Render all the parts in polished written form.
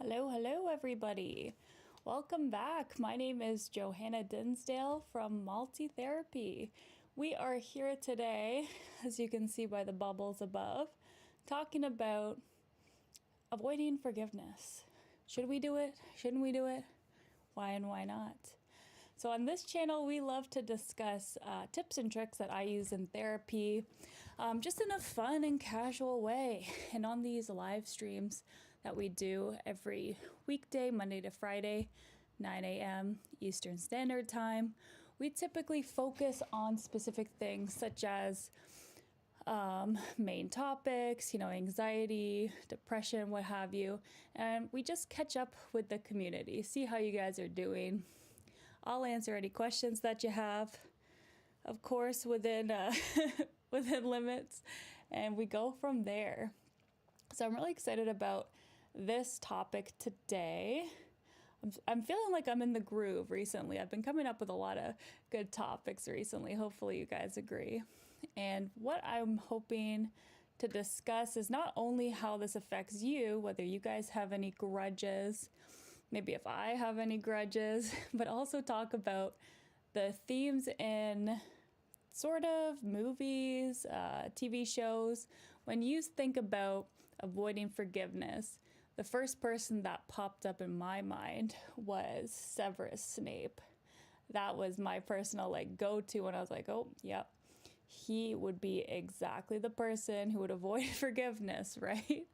Hello, everybody. Welcome back. My name is Johanna Dinsdale from Multi-Therapy. We are here today, as you can see by the bubbles above, talking about avoiding forgiveness. Should we do it? Shouldn't we do it? Why and why not? So on this channel, we love to discuss tips and tricks that I use in therapy, just in a fun and casual way. And on these live streams that we do every weekday, Monday to Friday, 9 a.m. Eastern Standard Time, we typically focus on specific things such as main topics, anxiety, depression, what have you. And we just catch up with the community, see how you guys are doing. I'll answer any questions that you have, of course, within within limits, and we go from there. So I'm really excited about this topic today. I'm feeling like I'm in the groove recently. I've been coming up with a lot of good topics recently. Hopefully you guys agree. And what I'm hoping to discuss is not only how this affects you, whether you guys have any grudges, maybe if I have any grudges, but also talk about the themes in sort of movies, TV shows. When you think about avoiding forgiveness, the first person that popped up in my mind was Severus Snape. That was my personal go-to when I was like, oh, yep, he would be exactly the person who would avoid forgiveness, right?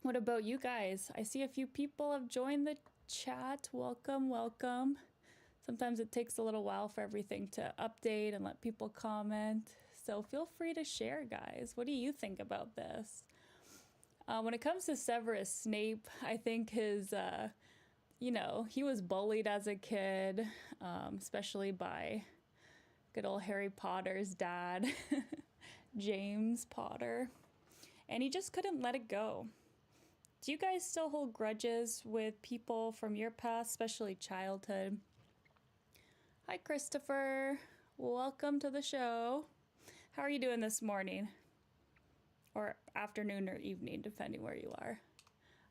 What about you guys? I see a few people have joined the chat. Welcome. Sometimes it takes a little while for everything to update and let people comment. So feel free to share, guys. What do you think about this? When it comes to Severus Snape, I think his, he was bullied as a kid, especially by good old Harry Potter's dad, James Potter. And he just couldn't let it go. Do you guys still hold grudges with people from your past, especially childhood? Hi, Christopher. Welcome to the show. How are you doing this morning? Or afternoon or evening, depending where you are.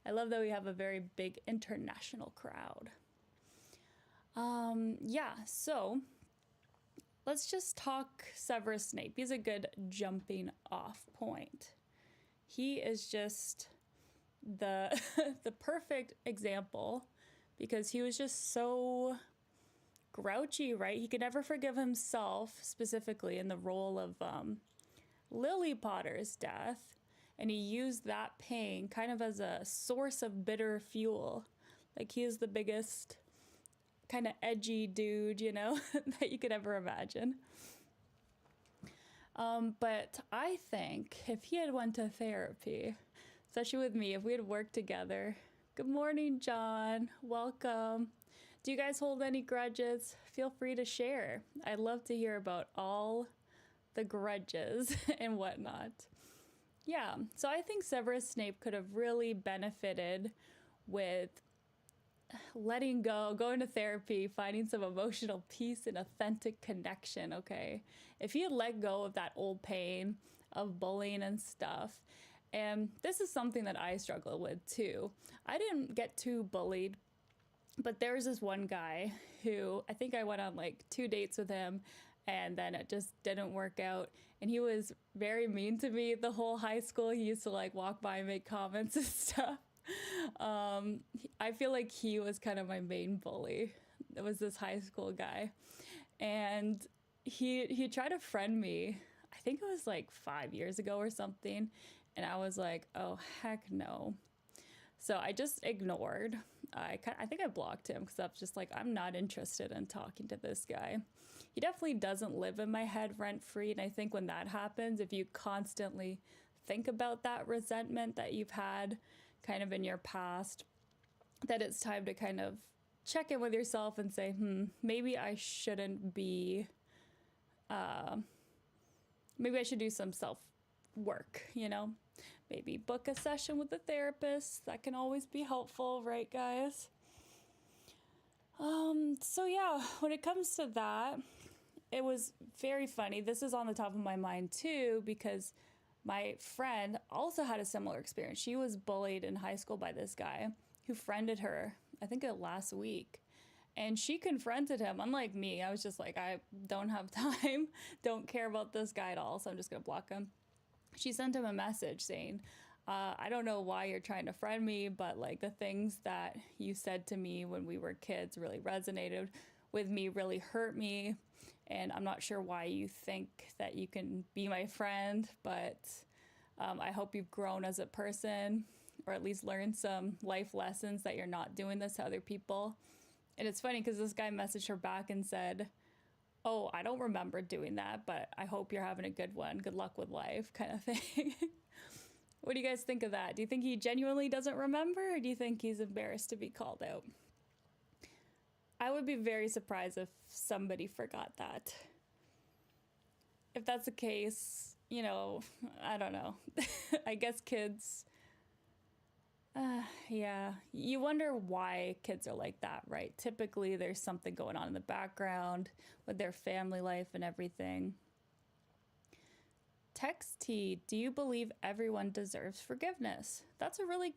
I love that we have a very big international crowd. So let's just talk Severus Snape. He's a good jumping off point. He is just the perfect example because he was just so grouchy, right? He could never forgive himself, specifically in the role of Lily Potter's death, and he used that pain kind of as a source of bitter fuel. Like, he is the biggest kind of edgy dude, that you could ever imagine. But I think if he had went to therapy, especially with me, if we had worked together. Good morning, John. Welcome. Do you guys hold any grudges? Feel free to share. I'd love to hear about all the grudges and whatnot. Yeah, so I think Severus Snape could have really benefited with letting go, going to therapy, finding some emotional peace and authentic connection, okay? If he had let go of that old pain of bullying and stuff. And this is something that I struggle with too. I didn't get too bullied, but there was this one guy who I think I went on 2 dates with him, and then it just didn't work out. And he was very mean to me the whole high school. He used to walk by and make comments and stuff. I feel like he was kind of my main bully. It was this high school guy. And he tried to friend me. I think it was 5 years ago or something. And I was like, oh, heck no. So I just ignored. I think I blocked him because I was just I'm not interested in talking to this guy. He definitely doesn't live in my head rent-free. And I think when that happens, if you constantly think about that resentment that you've had kind of in your past, that it's time to kind of check in with yourself and say, maybe I shouldn't be, maybe I should do some self-work, Maybe book a session with a therapist. That can always be helpful, right, guys? So yeah, when it comes to that, it was very funny. This is on the top of my mind too, because My friend also had a similar experience. She was bullied in high school by this guy who friended her, I think last week. And she confronted him. Unlike me, I was just like, I don't have time, don't care about this guy at all, so I'm just going to block him. She sent him a message saying, I don't know why you're trying to friend me, but like the things that you said to me when we were kids really resonated with me, really hurt me. And I'm not sure why you think that you can be my friend, but I hope you've grown as a person, or at least learned some life lessons that you're not doing this to other people. And it's funny because this guy messaged her back and said, oh, I don't remember doing that, but I hope you're having a good one. Good luck with life, kind of thing. What do you guys think of that? Do you think he genuinely doesn't remember, or do you think he's embarrassed to be called out? I would be very surprised if somebody forgot that. If that's the case, I don't know. I guess kids, yeah, you wonder why kids are like that, right? Typically, there's something going on in the background with their family life and everything. Text T, do you believe everyone deserves forgiveness? That's a really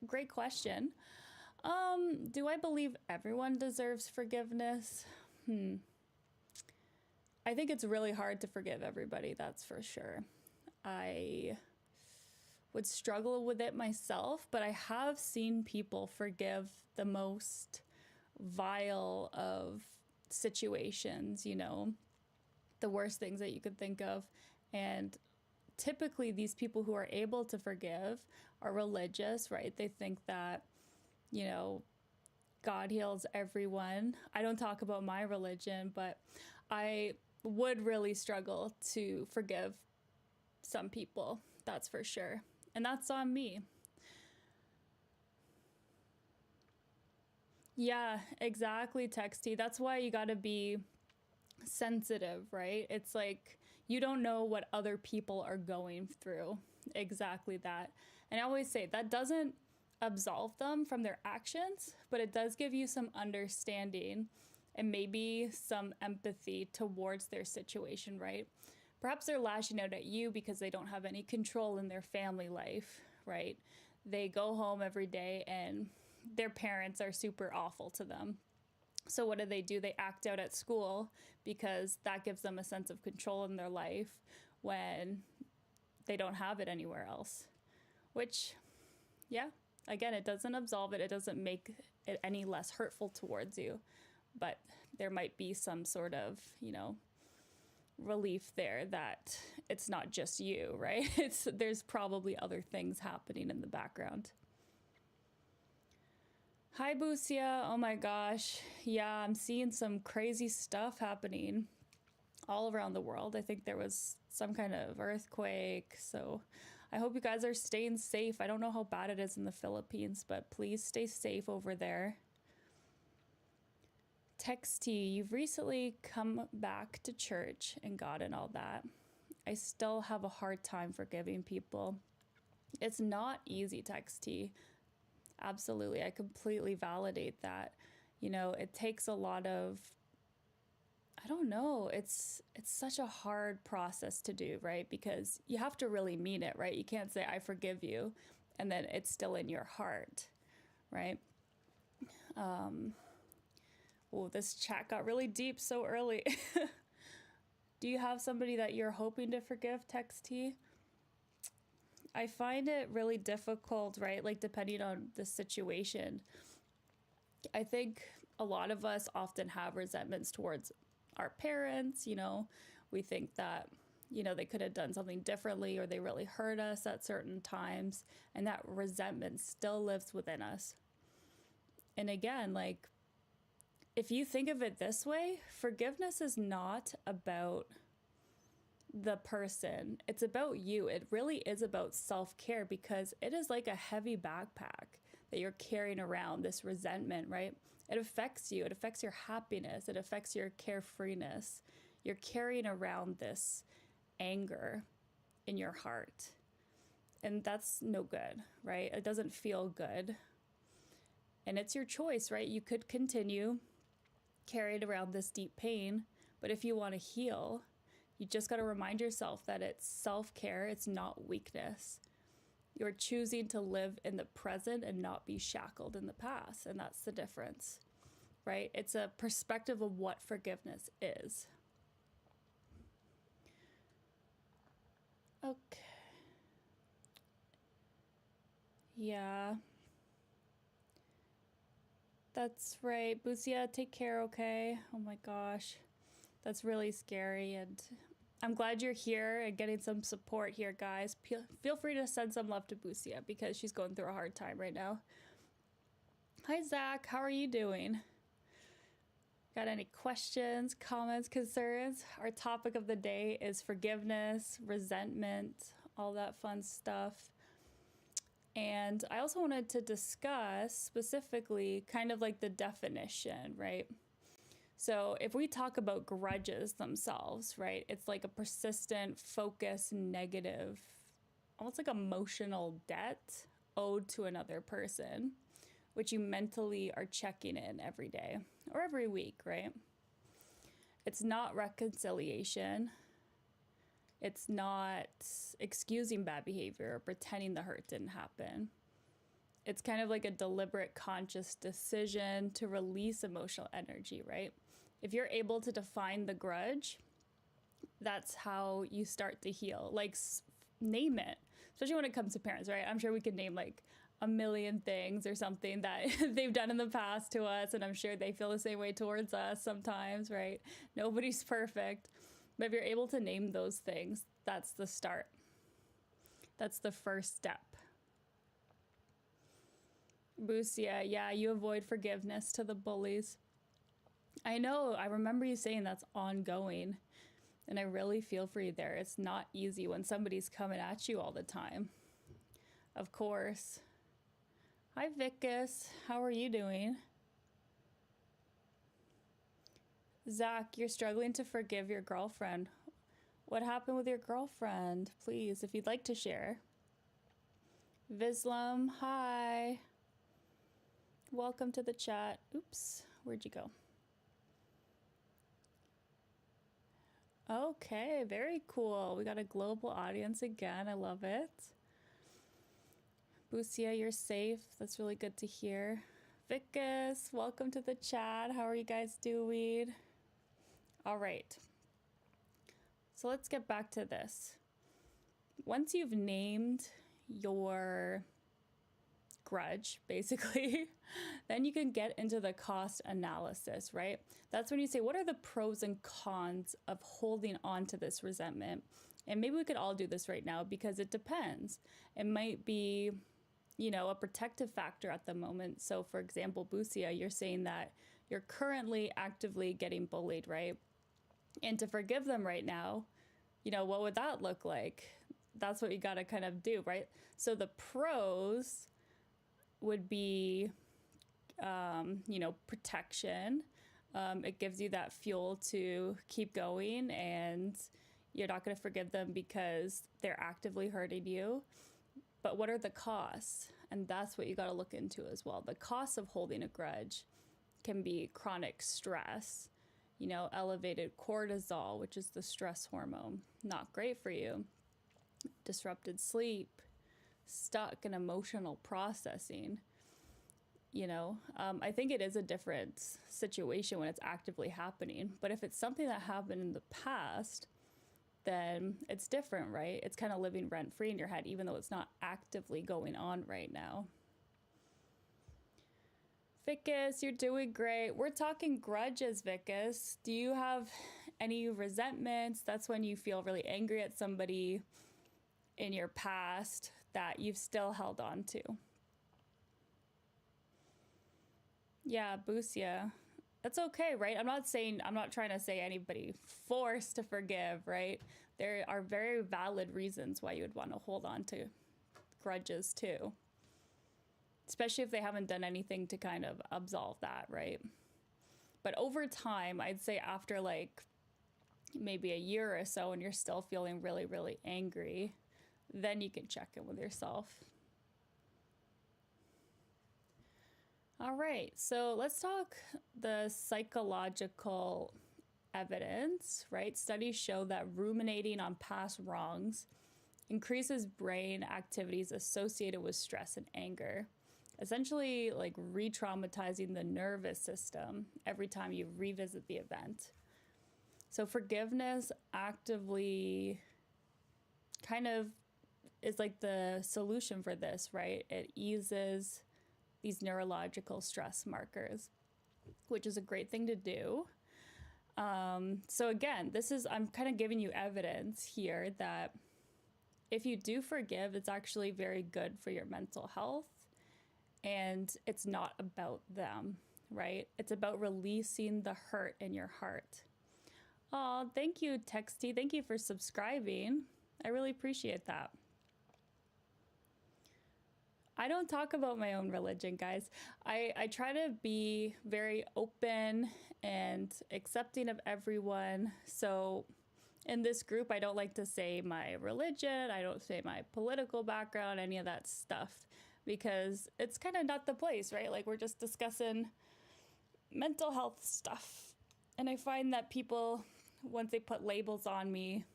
great question. Do I believe everyone deserves forgiveness? I think it's really hard to forgive everybody, that's for sure. I would struggle with it myself, but I have seen people forgive the most vile of situations, the worst things that you could think of. And typically these people who are able to forgive are religious, right? They think that, God heals everyone. I don't talk about my religion, but I would really struggle to forgive some people, that's for sure. And that's on me. Yeah, exactly, Texty. That's why you gotta be sensitive, right? It's like you don't know what other people are going through. Exactly that. And I always say that doesn't absolve them from their actions, but it does give you some understanding and maybe some empathy towards their situation, right? Perhaps they're lashing out at you because they don't have any control in their family life, right? They go home every day and their parents are super awful to them. So what do? They act out at school because that gives them a sense of control in their life when they don't have it anywhere else. Which, yeah, again, it doesn't absolve it. It doesn't make it any less hurtful towards you. But there might be some sort of, relief there that it's not just you, right? There's probably other things happening in the background. Hi, Busia. Oh my gosh. Yeah, I'm seeing some crazy stuff happening all around the world. I think there was some kind of earthquake. So I hope you guys are staying safe. I don't know how bad it is in the Philippines, but please stay safe over there. Texty, you've recently come back to church and God and all that. I still have a hard time forgiving people. It's not easy, Texty. Absolutely. I completely validate that. It takes a lot of, I don't know, it's such a hard process to do, right? Because you have to really mean it, right? You can't say, I forgive you, and then it's still in your heart, right? Oh, this chat got really deep so early. Do you have somebody that you're hoping to forgive, Texty? I find it really difficult, right? Like, depending on the situation. I think a lot of us often have resentments towards our parents. We think that, they could have done something differently, or they really hurt us at certain times. And that resentment still lives within us. And again, like, if you think of it this way, forgiveness is not about the person. It's about you. It really is about self-care, because it is like a heavy backpack that you're carrying around, this resentment, right? It affects you. It affects your happiness. It affects your carefreeness. You're carrying around this anger in your heart. And that's no good, right? It doesn't feel good. And it's your choice, right? You could continue carried around this deep pain, but if you want to heal, You just got to remind yourself that it's self-care, it's not weakness. You're choosing to live in the present and not be shackled in the past. And that's the difference, right? It's a perspective of what forgiveness is. Okay. Yeah. That's right. Busia, take care, okay? Oh my gosh. That's really scary. And I'm glad you're here and getting some support here, guys. Feel free to send some love to Busia because she's going through a hard time right now. Hi, Zach. How are you doing? Got any questions, comments, concerns? Our topic of the day is forgiveness, resentment, all that fun stuff. And I also wanted to discuss specifically kind of like the definition, right? So if we talk about grudges themselves, right, it's like a persistent, focused, negative, almost like emotional debt owed to another person, which you mentally are checking in every day or every week, right? It's not reconciliation. It's not excusing bad behavior or pretending the hurt didn't happen. It's kind of like a deliberate, conscious decision to release emotional energy, right? If you're able to define the grudge, that's how you start to heal. Like, name it, especially when it comes to parents, right? I'm sure we could name like a million things or something that they've done in the past to us, and I'm sure they feel the same way towards us sometimes, right? Nobody's perfect. But if you're able to name those things, that's the start. That's the first step. Busia, yeah, you avoid forgiveness to the bullies. I know, I remember you saying that's ongoing, and I really feel for you there. It's not easy when somebody's coming at you all the time. Of course. Hi, Vicus. How are you doing? Zach, you're struggling to forgive your girlfriend. What happened with your girlfriend? Please, if you'd like to share. Vislam, hi. Welcome to the chat. Oops, where'd you go? Okay, very cool. We got a global audience again. I love it. Busia, you're safe. That's really good to hear. Vicus, welcome to the chat. How are you guys doing? All right. So let's get back to this. Once you've named your grudge, basically, then you can get into the cost analysis, right? That's when you say, what are the pros and cons of holding on to this resentment? And maybe we could all do this right now because it depends. It might be, a protective factor at the moment. So for example, Busia, you're saying that you're currently actively getting bullied, right? And to forgive them right now, what would that look like? That's what you got to kind of do, right? So the pros would be, protection. It gives you that fuel to keep going, and you're not going to forgive them because they're actively hurting you. But what are the costs? And that's what you got to look into as well. The cost of holding a grudge can be chronic stress, elevated cortisol, which is the stress hormone, not great for you. Disrupted sleep, stuck in emotional processing. I think it is a different situation when it's actively happening. But if it's something that happened in the past, then it's different, right? It's kind of living rent-free in your head, even though it's not actively going on right now. Vicus, you're doing great. We're talking grudges, Vicus. Do you have any resentments? That's when you feel really angry at somebody in your past that you've still held on to. Yeah, Busia. That's okay, right? I'm not trying to say anybody forced to forgive, right? There are very valid reasons why you would want to hold on to grudges too. Especially if they haven't done anything to kind of absolve that, right? But over time, I'd say after like maybe a year or so and you're still feeling really, really angry, then you can check in with yourself. All right, so let's talk the psychological evidence, right? Studies show that ruminating on past wrongs increases brain activities associated with stress and anger, essentially like re-traumatizing the nervous system every time you revisit the event. So forgiveness actively kind of is like the solution for this, right? It eases these neurological stress markers, which is a great thing to do. So again, I'm kind of giving you evidence here that if you do forgive, it's actually very good for your mental health, and it's not about them, right? It's about releasing the hurt in your heart. Oh, thank you, Texty. Thank you for subscribing. I really appreciate that. I don't talk about my own religion, guys. I try to be very open and accepting of everyone. So in this group, I don't like to say my religion. I don't say my political background, any of that stuff, because it's kind of not the place, right? Like, we're just discussing mental health stuff. And I find that people, once they put labels on me,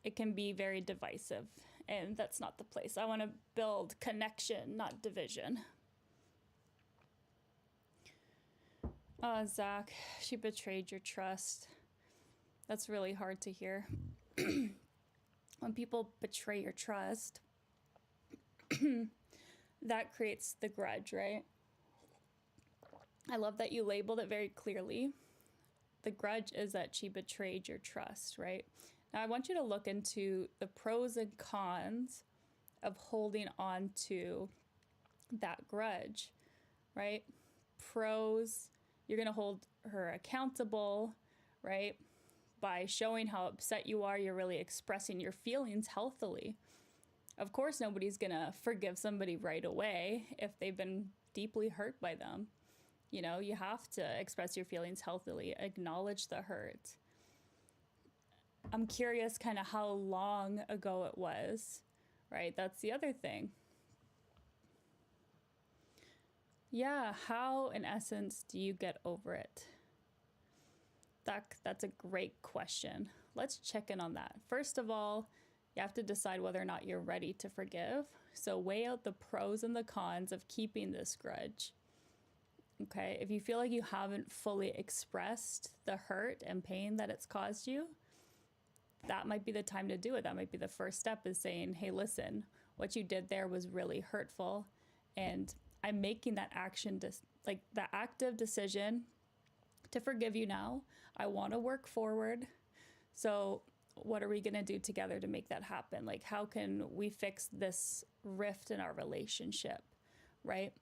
it can be very divisive. And that's not the place. I want to build connection, not division. Oh, Zach, she betrayed your trust. That's really hard to hear. When people betray your trust, that creates the grudge, right? I love that you labeled it very clearly. The grudge is that she betrayed your trust, right? Now, I want you to look into the pros and cons of holding on to that grudge, right? Pros, you're going to hold her accountable, right? By showing how upset you are, you're really expressing your feelings healthily. Of course, nobody's going to forgive somebody right away if they've been deeply hurt by them. You know, you have to express your feelings healthily, acknowledge the hurt. I'm curious kind of how long ago it was, right? That's the other thing. Yeah, how, in essence, do you get over it? That's a great question. Let's check in on that. First of all, you have to decide whether or not you're ready to forgive. So weigh out the pros and the cons of keeping this grudge. Okay, if you feel like you haven't fully expressed the hurt and pain that it's caused you, that might be the time to do it. That might be the first step, is saying, hey, listen, what you did there was really hurtful, and I'm making that action, like the active decision to forgive you now. I want to work forward. So what are we going to do together to make that happen? Like, how can we fix this rift in our relationship, right?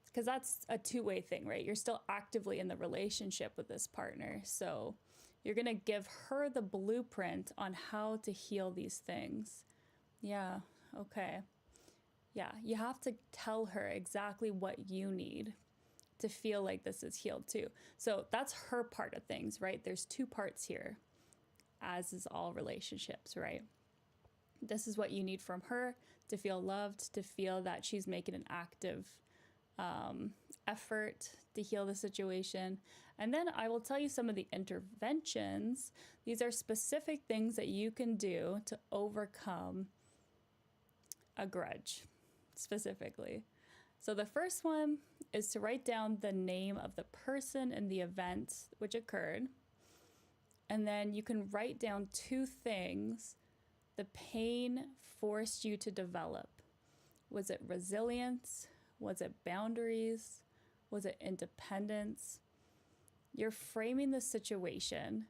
Because that's a two-way thing, right? You're still actively in the relationship with this partner. So you're going to give her the blueprint on how to heal these things. Yeah, okay. Yeah, you have to tell her exactly what you need to feel like this is healed too. So that's her part of things, right? There's two parts here, as is all relationships, right? This is what you need from her to feel loved, to feel that she's making an active effort to heal the situation. And then I will tell you some of the interventions. These are specific things that you can do to overcome a grudge, specifically. So the first one is to write down the name of the person and the event which occurred. And then you can write down two things the pain forced you to develop. Was it resilience? Was it boundaries? Was it independence? You're framing the situation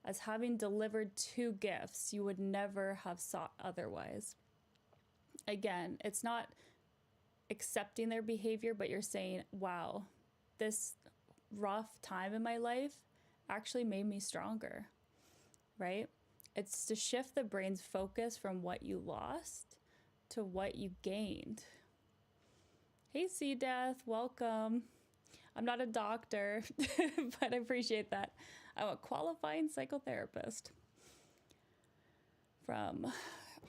as having delivered two gifts you would never have sought otherwise. Again, it's not accepting their behavior, but you're saying, wow, this rough time in my life actually made me stronger, right? It's to shift the brain's focus from what you lost to what you gained. Hey, C Death, welcome. I'm not a doctor, but I appreciate that. I'm a qualifying psychotherapist from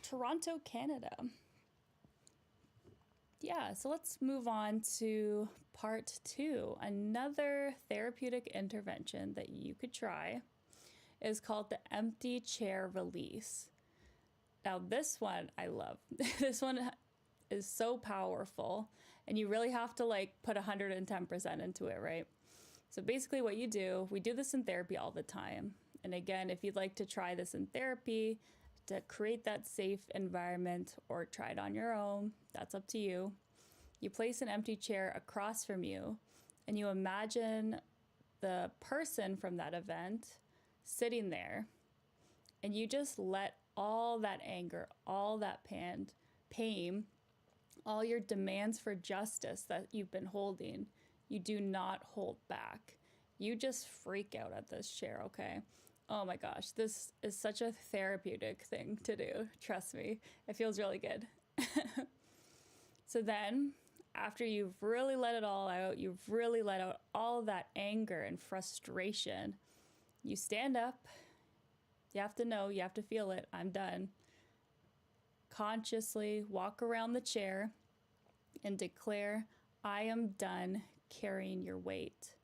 Toronto, Canada. Yeah, so let's move on to part 2. Another therapeutic intervention that you could try is called the empty chair release. Now, this one I love. This one is so powerful, and you really have to like put 110% into it, right? So basically what you do, we do this in therapy all the time. And again, if you'd like to try this in therapy to create that safe environment or try it on your own, that's up to you. You place an empty chair across from you and you imagine the person from that event sitting there, and you just let all that anger, all that pain, all your demands for justice that you've been holding, you do not hold back. You just freak out at this chair, okay? Oh my gosh, this is such a therapeutic thing to do. Trust me, it feels really good. So then, after you've really let it all out, you've really let out all that anger and frustration, you stand up. You have to know, you have to feel it. I'm done. Consciously walk around the chair and declare, I am done carrying your weight.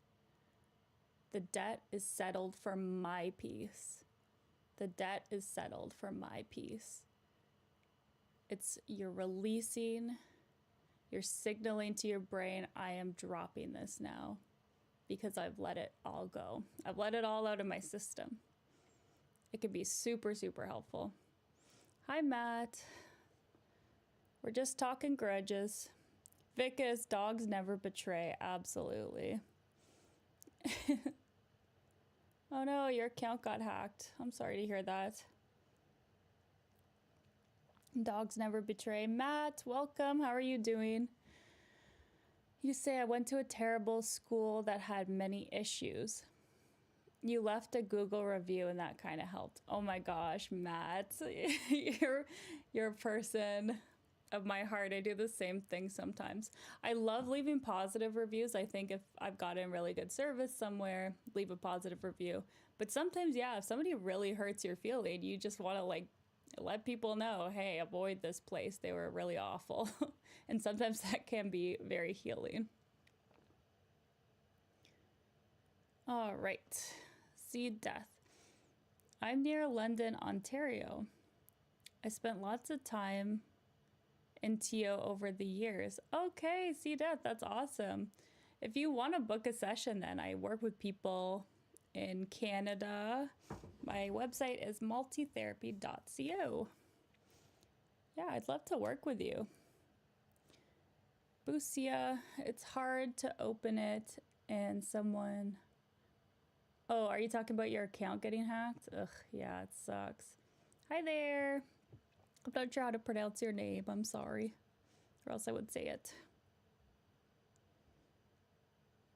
The debt is settled for my peace. The debt is settled for my peace. You're releasing, you're signaling to your brain, I am dropping this now because I've let it all go. I've let it all out of my system. It can be super, super helpful. Hi, Matt. We're just talking grudges. Vicus, dogs never betray. Absolutely. Oh no, your account got hacked. I'm sorry to hear that. Dogs never betray. Matt, welcome. How are you doing? You say, I went to a terrible school that had many issues. You left a Google review and that kind of helped. Oh my gosh, Matt. You're a person of my heart. I do the same thing sometimes. I love leaving positive reviews. I think if I've gotten really good service somewhere, leave a positive review. But sometimes, yeah, if somebody really hurts your feeling, you just want to like let people know, hey, avoid this place. They were really awful. And sometimes that can be very healing. All right. Seed death. I'm near London, Ontario. I spent lots of time in TO over the years. Okay, see death, that's awesome. If you want to book a session, then I work with people in Canada. My website is multitherapy.co. Yeah, I'd love to work with you. Busia, it's hard to open it and someone... Oh, are you talking about your account getting hacked? Ugh, yeah, it sucks. Hi there. I'm not sure how to pronounce your name. I'm sorry. Or else I would say it.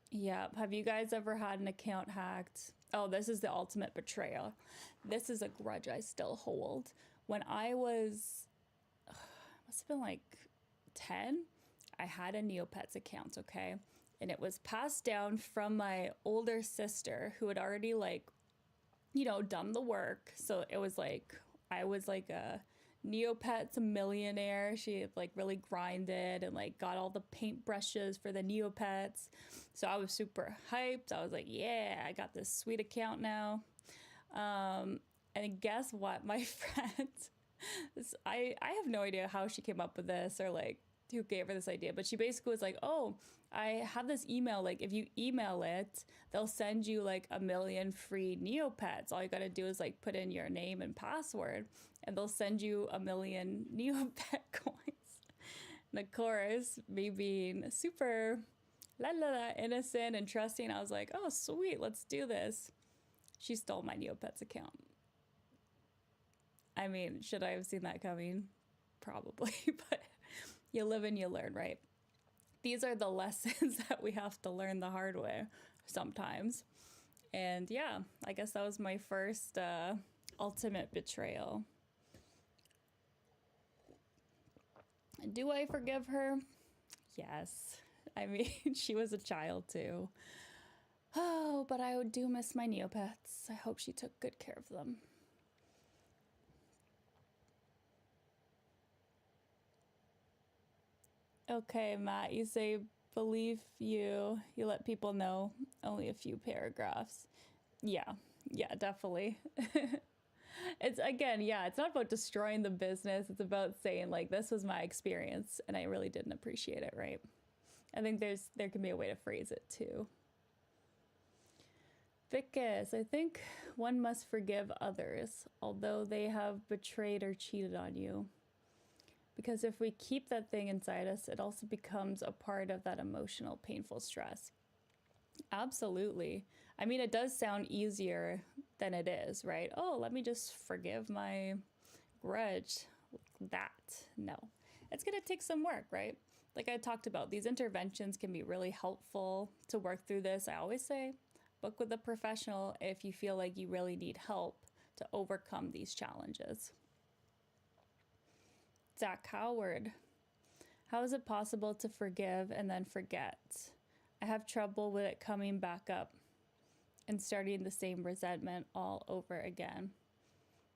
Yeah. Have you guys ever had an account hacked? Oh, this is the ultimate betrayal. This is a grudge I still hold. When I was, must have been like 10, I had a Neopets account, okay? And it was passed down from my older sister who had already like, done the work. So it was like, I was like a Neopets millionaire. She had like really grinded and like got all the paintbrushes for the Neopets. So I was super hyped. I was like, yeah, I got this sweet account now. And guess what? My friend, I have no idea how she came up with this or like who gave her this idea, but she basically was like, oh, I have this email, like if you email it, they'll send you like 1 million free Neopets. All you gotta do is like put in your name and password and they'll send you 1 million Neopet coins. And of course, me being super innocent and trusting, I was like, oh sweet, let's do this. She stole my Neopets account. I mean, should I have seen that coming? Probably, but you live and you learn, right? These are the lessons that we have to learn the hard way sometimes. And yeah, I guess that was my first ultimate betrayal. Do I forgive her? Yes. I mean, she was a child too. Oh, but I do miss my Neopets. I hope she took good care of them. Okay, Matt, you say, believe you let people know only a few paragraphs. Yeah, Yeah, definitely. It's again, yeah, it's not about destroying the business. It's about saying like this was my experience and I really didn't appreciate it, right? I think there can be a way to phrase it too. Vicus, I think one must forgive others, although they have betrayed or cheated on you. Because if we keep that thing inside us, it also becomes a part of that emotional, painful stress. Absolutely. I mean, it does sound easier than it is, right? Oh, let me just forgive my grudge. That. No. It's going to take some work, right? Like I talked about, these interventions can be really helpful to work through this. I always say, book with a professional if you feel like you really need help to overcome these challenges. Zach Howard. How is it possible to forgive and then forget? I have trouble with it coming back up and starting the same resentment all over again.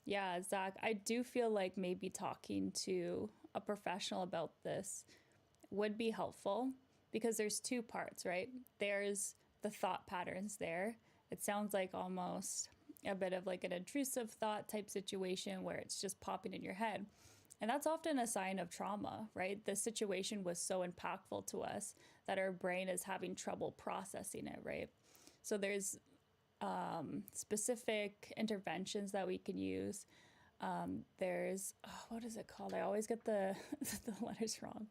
Yeah, Zach, I do feel like maybe talking to a professional about this would be helpful because there's two parts, right? There's the thought patterns there. It sounds like almost a bit of like an intrusive thought type situation where it's just popping in your head. And that's often a sign of trauma, right? The situation was so impactful to us that our brain is having trouble processing it, right? So there's specific interventions that we can use. There's, what is it called? I always get the, the letters wrong.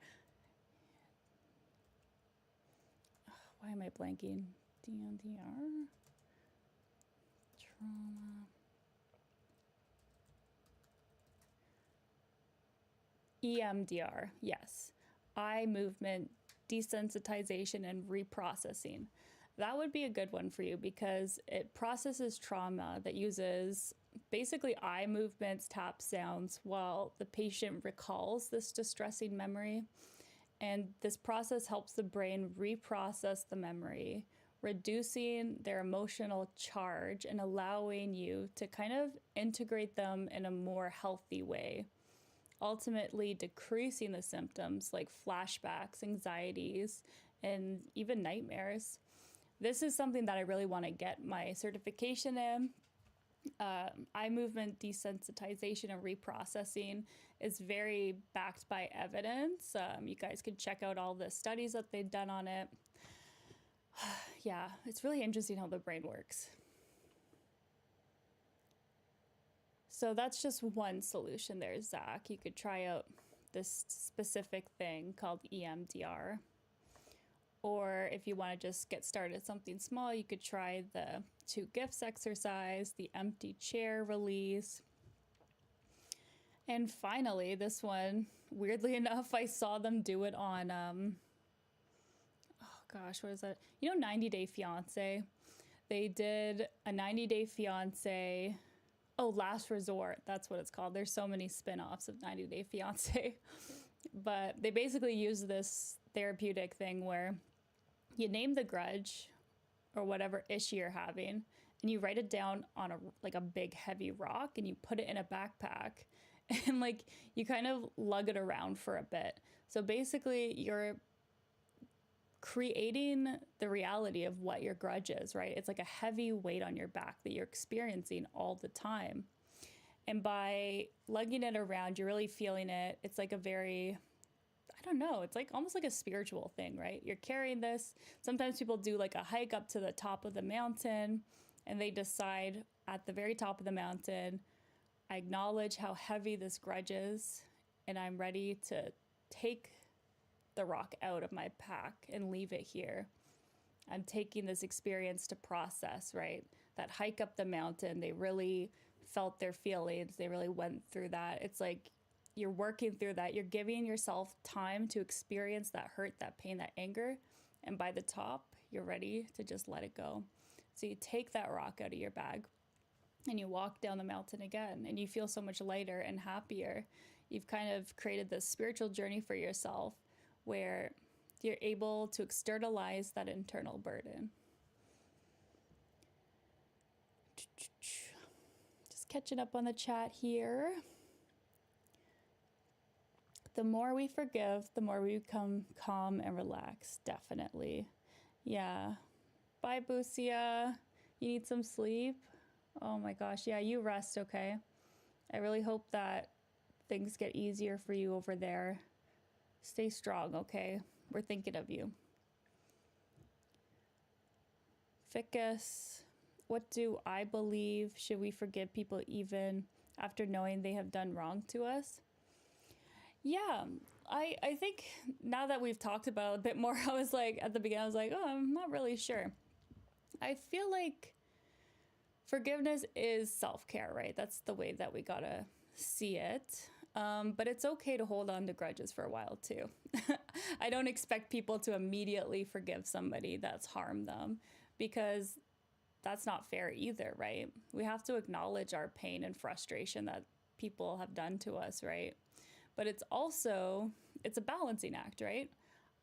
Why am I blanking? DNDR? Trauma. EMDR, yes. Eye movement desensitization and reprocessing. That would be a good one for you because it processes trauma that uses basically eye movements, tap sounds, while the patient recalls this distressing memory. And this process helps the brain reprocess the memory, reducing their emotional charge and allowing you to kind of integrate them in a more healthy way, ultimately decreasing the symptoms like flashbacks, anxieties, and even nightmares. This is something that I really want to get my certification in. Eye movement desensitization and reprocessing is very backed by evidence. You guys could check out all the studies that they've done on it. Yeah, it's really interesting how the brain works. So that's just one solution there, Zach. You could try out this specific thing called EMDR. Or if you want to just get started something small, you could try the 2 gifts exercise, the empty chair release. And finally, this one, weirdly enough, I saw them do it on, what is that? 90 Day Fiancé. They did a 90 Day Fiancé. Oh, Last Resort. That's what it's called. There's so many spin-offs of 90 Day Fiancé. But they basically use this therapeutic thing where you name the grudge or whatever issue you're having and you write it down on a big heavy rock and you put it in a backpack and like you kind of lug it around for a bit. So basically you're creating the reality of what your grudge is, right? It's like a heavy weight on your back that you're experiencing all the time. And by lugging it around, you're really feeling it. It's like a very, I don't know, it's like almost like a spiritual thing, right? You're carrying this. Sometimes people do like a hike up to the top of the mountain and they decide at the very top of the mountain, I acknowledge how heavy this grudge is and I'm ready to take the rock out of my pack and leave it here. I'm taking this experience to process, right? That hike up the mountain, they really felt their feelings. They really went through that. It's like you're working through that. You're giving yourself time to experience that hurt, that pain, that anger. And by the top, you're ready to just let it go. So you take that rock out of your bag and you walk down the mountain again and you feel so much lighter and happier. You've kind of created this spiritual journey for yourself where you're able to externalize that internal burden. Just catching up on the chat here. The more we forgive, the more we become calm and relaxed. Definitely. Yeah. Bye, Busia. You need some sleep? Oh my gosh. Yeah, you rest, okay? I really hope that things get easier for you over there. Stay strong, okay? We're thinking of you. Ficus, what do I believe? Should we forgive people even after knowing they have done wrong to us? Yeah, I think now that we've talked about it a bit more, I was like, at the beginning, I was like, oh, I'm not really sure. I feel like forgiveness is self-care, right? That's the way that we gotta see it. But it's okay to hold on to grudges for a while too. I don't expect people to immediately forgive somebody that's harmed them, because that's not fair either, right? We have to acknowledge our pain and frustration that people have done to us, right? But it's a balancing act, right?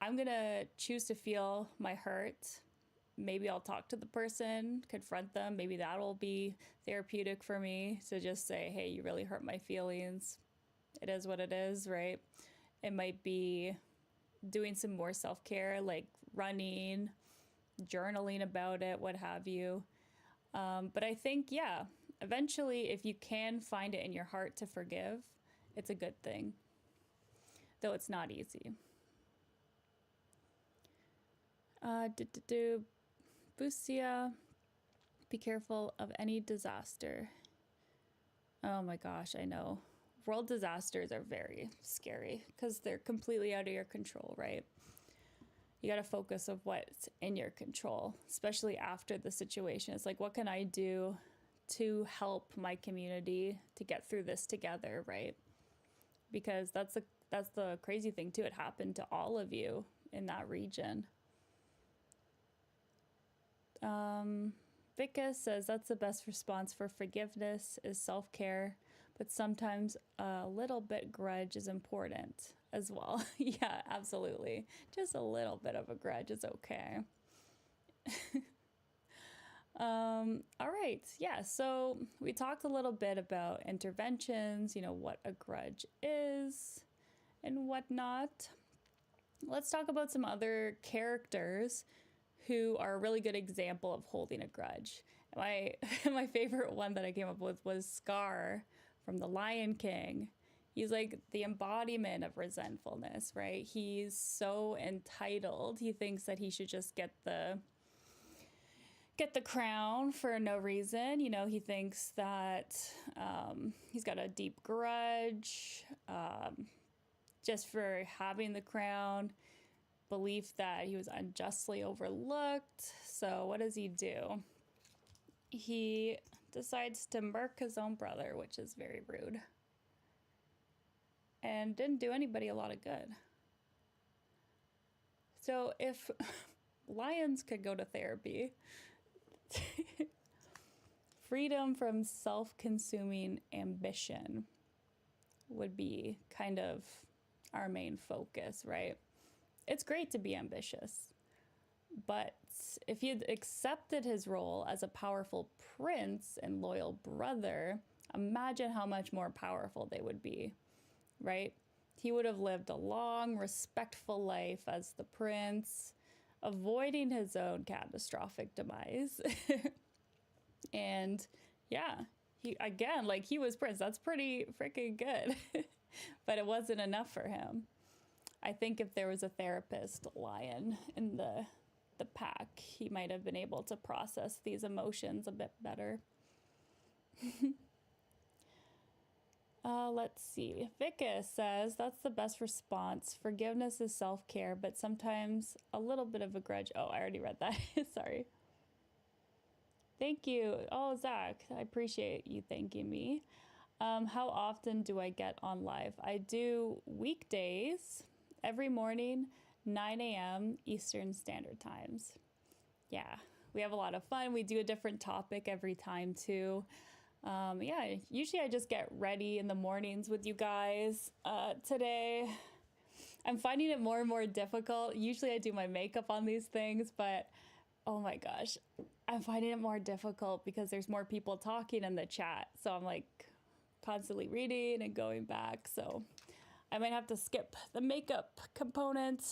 I'm gonna choose to feel my hurt. Maybe I'll talk to the person, confront them. Maybe that'll be therapeutic for me to just say, hey, you really hurt my feelings. It is what it is, right? It might be doing some more self-care, like running, journaling about it, what have you. But I think, yeah, eventually, if you can find it in your heart to forgive, it's a good thing, though it's not easy. Busia, be careful of any disaster. Oh my gosh, I know. World disasters are very scary because they're completely out of your control, right? You got to focus on what's in your control, especially after the situation. It's like, what can I do to help my community to get through this together, right? Because that's the crazy thing too. It happened to all of you in that region. Vika says that's the best response for forgiveness is self-care, but sometimes a little bit grudge is important as well. Yeah, absolutely. Just a little bit of a grudge is okay. All right. Yeah. So we talked a little bit about interventions, what a grudge is and whatnot. Let's talk about some other characters who are a really good example of holding a grudge. My favorite one that I came up with was Scar from The Lion King. He's like the embodiment of resentfulness, right? He's so entitled. He thinks that he should just get the crown for no reason. He thinks that he's got a deep grudge just for having the crown, belief that he was unjustly overlooked. So what does he do? He decides to murk his own brother, which is very rude, and didn't do anybody a lot of good. So if lions could go to therapy, freedom from self-consuming ambition would be kind of our main focus, right? It's great to be ambitious, but if he had accepted his role as a powerful prince and loyal brother, imagine how much more powerful they would be, right? He would have lived a long, respectful life as the prince, avoiding his own catastrophic demise. And yeah, he was prince. That's pretty freaking good. But it wasn't enough for him. I think if there was a therapist lion in the pack, he might have been able to process these emotions a bit better. Let's see. Vika says that's the best response. Forgiveness is self-care, but sometimes a little bit of a grudge. Oh, I already read that. Sorry. Thank you. Oh, Zach, I appreciate you thanking me. How often do I get on live? I do weekdays every morning, 9 a.m. Eastern Standard Times. Yeah, we have a lot of fun. We do a different topic every time too. Yeah, usually I just get ready in the mornings with you guys. Today, I'm finding it more and more difficult. Usually I do my makeup on these things, but oh my gosh, I'm finding it more difficult because there's more people talking in the chat. So I'm like constantly reading and going back. So I might have to skip the makeup component,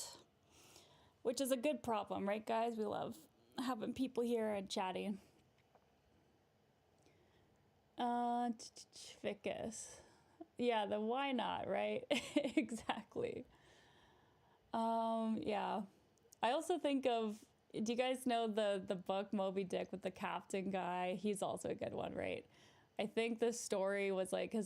which is a good problem, right, guys? We love having people here and chatting. Vicus. Yeah, the why not, right? Exactly. Yeah. I also think of, do you guys know the book Moby Dick with the captain guy? He's also a good one, right? I think the story was like did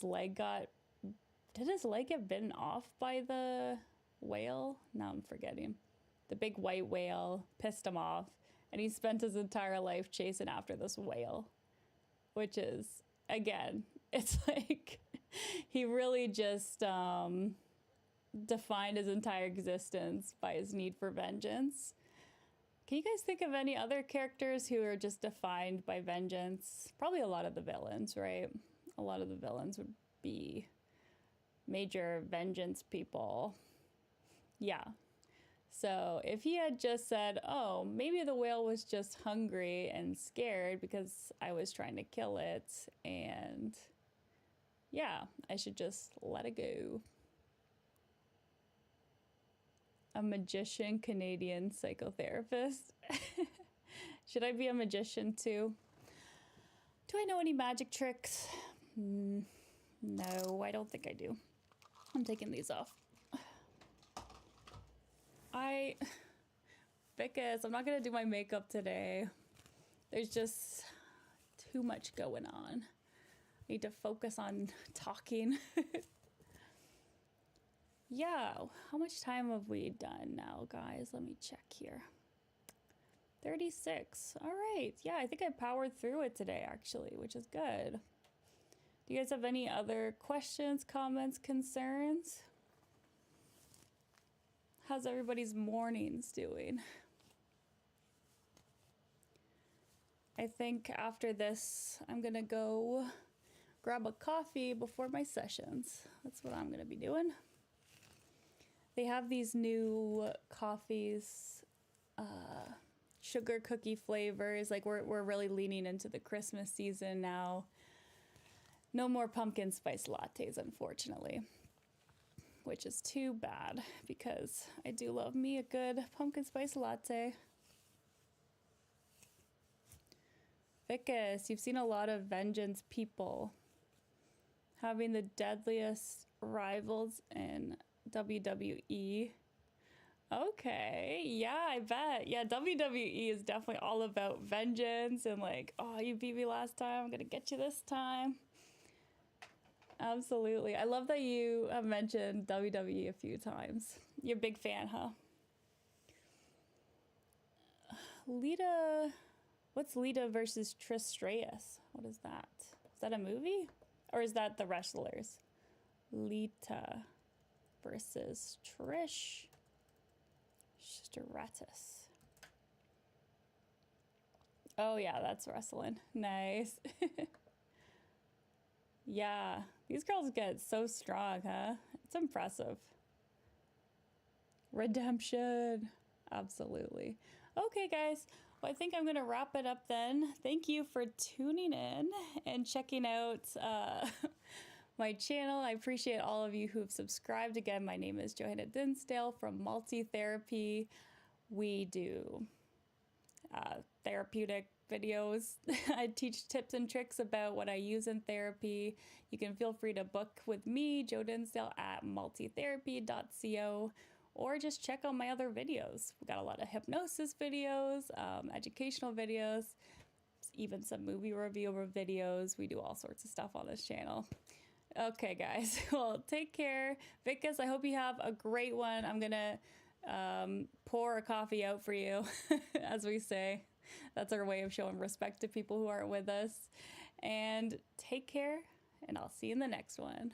his leg get bitten off by the whale? Now I'm forgetting. The big white whale pissed him off, and he spent his entire life chasing after this whale, which is, again, it's like he really just defined his entire existence by his need for vengeance. Can you guys think of any other characters who are just defined by vengeance? Probably a lot of the villains, right? A lot of the villains would be major vengeance people. Yeah. So if he had just said, oh, maybe the whale was just hungry and scared because I was trying to kill it, and yeah, I should just let it go. A magician Canadian psychotherapist. Should I be a magician too? Do I know any magic tricks? No, I don't think I do. I'm taking these off. Because I'm not gonna do my makeup today. There's just too much going on. I need to focus on talking. Yeah, how much time have we done now, guys? Let me check here. 36. All right. Yeah, I think I powered through it today, actually, which is good. Do you guys have any other questions, comments, concerns? How's everybody's mornings doing? I think after this, I'm gonna go grab a coffee before my sessions. That's what I'm gonna be doing. They have these new coffees, sugar cookie flavors. Like we're really leaning into the Christmas season now. No more pumpkin spice lattes, unfortunately, which is too bad because I do love me a good pumpkin spice latte. Vicus, you've seen a lot of vengeance people having the deadliest rivals in WWE. Okay, yeah, I bet. Yeah, WWE is definitely all about vengeance and like, oh, you beat me last time, I'm gonna get you this time. Absolutely. I love that you have mentioned WWE a few times. You're a big fan, huh? Lita, what's Lita versus Trish Stratus? What is that? Is that a movie? Or is that the wrestlers? Lita versus Trish Stratus. Oh yeah, that's wrestling. Nice. Yeah, these girls get so strong, huh? It's impressive. Redemption. Absolutely. Okay, guys. Well, I think I'm going to wrap it up then. Thank you for tuning in and checking out my channel. I appreciate all of you who've subscribed. Again, my name is Johanna Dinsdale from Multi-Therapy. We do therapeutic videos. I teach tips and tricks about what I use in therapy. You can feel free to book with me, Joe Dinsdale, at multitherapy.co, or just check out my other videos. We've got a lot of hypnosis videos, educational videos, even some movie review videos. We do all sorts of stuff on this channel. Okay, guys. Well, take care. Vicus, I hope you have a great one. I'm going to pour a coffee out for you, as we say. That's our way of showing respect to people who aren't with us. And take care, and I'll see you in the next one.